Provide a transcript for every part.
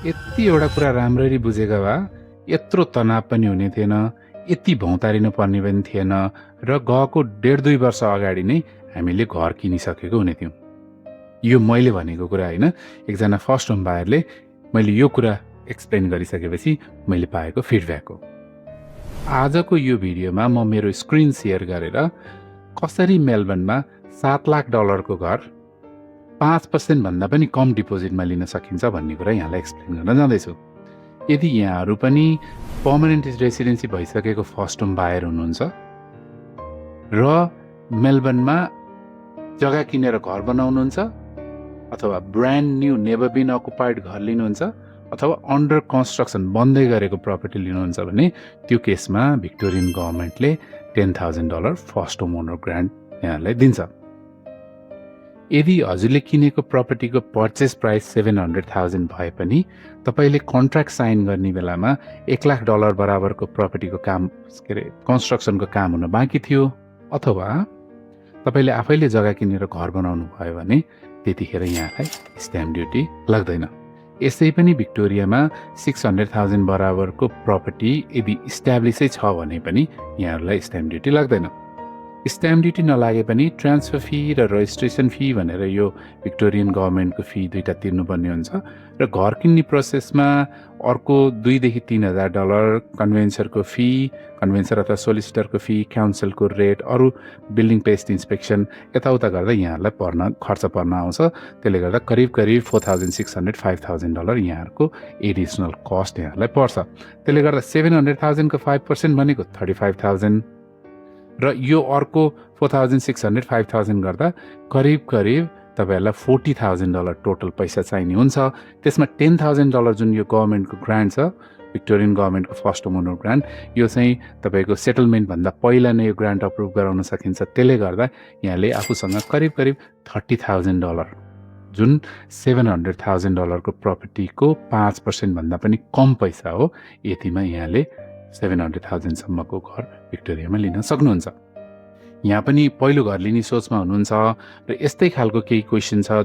यति एउटा कुरा राम्ररी बुझेका भए यत्रो तनाव पनि हुने थिएन, यति भौतारिनु पर्ने पनि थिएन र गएको 1.5-2 वर्ष अगाडि नै हामीले घर किनिसकेको हुने थियौँ। यो मैले भनेको कुरा होइन, एकजना फर्स्ट होम बायरले मैले यो कुरा एक्सप्लेन गरिसकेपछि मैले पाएको फिडब्याक हो। आजको यो भिडियोमा म मेरो स्क्रिन सेयर गरेर कसरी मेलबर्नमा $7 लाख को घर 5% भन्दा पनि कम डिपोजिटमा लिन सकिन्छ भन्ने कुरा यहाँलाई एक्सप्लेन गर्न जाँदैछु। यदि यहाँहरू पनि पर्मानेन्ट रेसिडेन्सी भइसकेको फर्स्ट होम बायर हुनुहुन्छ र मेलबर्नमा जग्गा किनेर घर बनाउनुहुन्छ अथवा brand new never been occupied घर लिनुहुन्छ अथवा अन्डर कन्स्ट्रक्सन बन्दै गरेको प्रपर्टी लिनुहुन्छ भने त्यो केसमा भिक्टोरियन गभर्मेन्टले $10,000 फर्स्ट होम ओनर ग्रान्ट यहाँलाई दिन्छ। यदि हजुरले किनेको प्रपर्टीको पर्चेस प्राइस $700,000 भए पनि तपाईँले कन्ट्र्याक्ट साइन गर्ने बेलामा $1 लाख बराबरको प्रपर्टीको काम कन्स्ट्रक्सनको काम हुन बाँकी थियो अथवा तपाईँले आफैले जग्गा किनेर घर बनाउनु भयो भने त्यतिखेर यहाँलाई स्ट्याम्प ड्युटी लाग्दैन। यसै पनि भिक्टोरियामा $600,000 बराबरको प्रपर्टी यदि इस्ट्याब्लिसै छ भने पनि यहाँहरूलाई स्ट्याम्प ड्युटी लाग्दैन। स्ट्याम्प ड्युटी नलागे पनि ट्रान्सफर फी र रजिस्ट्रेसन फी भनेर यो भिक्टोरियन गभर्मेन्टको फी दुईटा तिर्नुपर्ने हुन्छ र घर किन्ने प्रोसेसमा अर्को $2,000 to $3,000 कन्भेन्सर अथवा सोलिसिटरको फी, काउन्सिलको रेट, अरू बिल्डिङ पेस्ट इन्सपेक्सन यताउता गर्दा यहाँहरूलाई खर्च पर्न आउँछ। त्यसले गर्दा करिब $4,600 $5,000 यहाँहरूको एडिसनल कस्ट यहाँलाई पर्छ। त्यसले गर्दा $700,000 को 5% भनेको $35,000 र यो अर्को $4,600 $5,000 गर्दा करिब तपाईँहरूलाई $40,000 टोटल पैसा चाहिने हुन्छ। त्यसमा $10,000 जुन यो गभर्मेन्टको ग्रान्ट छ, भिक्टोरियन गभर्मेन्टको फर्स्ट होम ओनर ग्रान्ट, यो चाहिँ तपाईँको सेटलमेन्ट भन्दा पहिला नै यो ग्रान्ट अप्रुभ गराउन सकिन्छ। त्यसले गर्दा यहाँले आफूसँग करिब $30,000 जुन $700,000 को प्रपर्टीको 5% भन्दा पनि कम पैसा हो, यतिमा यहाँले $700,000 सम्मको घर भिक्टोरियामा लिन सक्नुहुन्छ। यहाँ पनि पहिलो घर लिने सोचमा हुनुहुन्छ र यस्तै खालको केही क्वेसन छ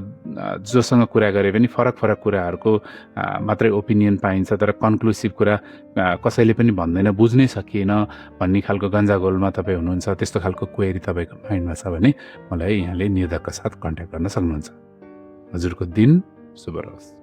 जोसँग कुरा गरे पनि फरक कुराहरूको मात्रै ओपिनियन पाइन्छ, तर कन्क्लुसिभ कुरा कसैले पनि भन्दैन, बुझ्नै सकिएन भन्ने खालको गन्जागोलमा तपाईँ हुनुहुन्छ। त्यस्तो खालको क्वेरी तपाईँको माइन्डमा छ भने मलाई यहाँले निर्धक्क साथ कन्ट्याक्ट गर्न सक्नुहुन्छ। हजुरको दिन शुभ रहोस्।